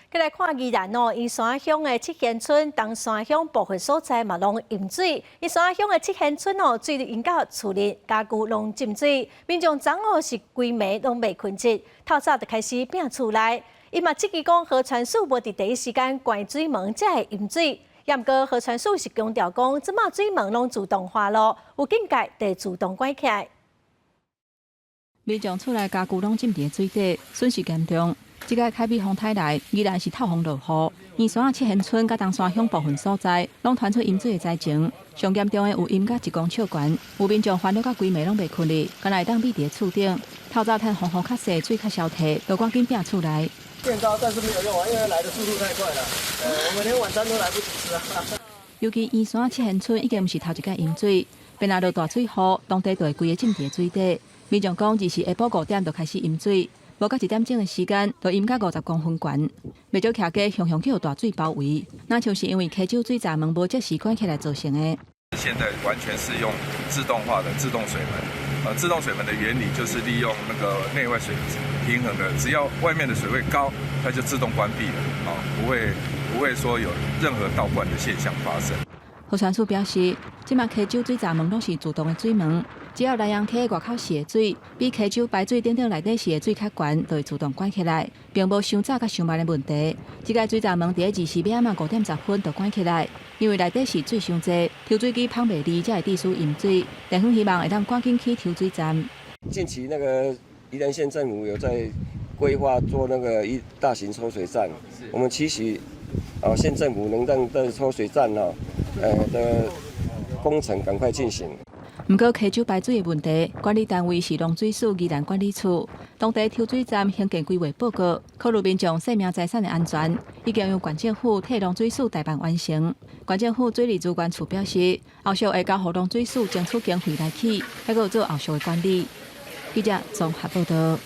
再来看宜兰哦，宜山乡的七贤村、东山乡部分所在嘛拢淹水。宜山乡的七贤村哦，水淹到厝里，家具拢浸水。民众昨午是规暝拢未困着，透早就开始拼厝内。伊嘛质疑讲，河川署无伫第一时间关水门，才会淹水。也毋过河川署是强调讲，即马水门拢自动化咯，有境界得自动关起来。民众厝内家具拢浸伫水底，损失严重。即个凯比风台来，依然是透风落雨。宜山七贤村甲东山乡部分所在，拢传出淹水的灾情。上严重的有淹到1公尺悬，有民众烦恼到规暝拢未困哩，敢来当秘伫厝顶。透早趁风雨较细，水较消退，都赶紧拼厝内。变高，但是没有用啊，因为来的速度太快了。我们连晚餐都来不及吃啊。尤其宜山七贤村已经毋是头一届淹水，便来落大水雨，当地就会规个浸伫水底。民众讲，自是下晡5点就开始淹水。无到1点钟的时间，就淹到50公分悬，未少徛家熊熊去有大水包围，那像是因为溪州水闸门无及时关起来造成的。现在完全是用自动化的自动水门，自动水门的原理就是利用那个内外水平衡的，只要外面的水位高，它就自动关闭了，不会说有任何倒灌的现象发生。河川署表示，即马溪州水闸门拢是自动的水门。只要南洋溪外口是的水，比溪州排水顶顶内底是的水较悬，就会自动关起来，并无伤早甲伤慢的问题。这个水闸门伫24晚5点10分就关起来，因为内底是水伤济，抽水机放袂离，才会致使淹水。地方希望会当赶紧起抽水站。近期那个宜兰县政府有在规划做那个大型抽水站，我们期许县政府能让这抽水站的工程赶快进行。不过，溪州排水的问题，管理单位是农水署宜兰管理处。当地抽水站兴建规划报告，考虑民众生命财产的安全，已经由县政府替农水署代办完成。县政府水利资源处表示，后续会交予农水署争取经费来起，还佫有做后续的管理。记者综合报道。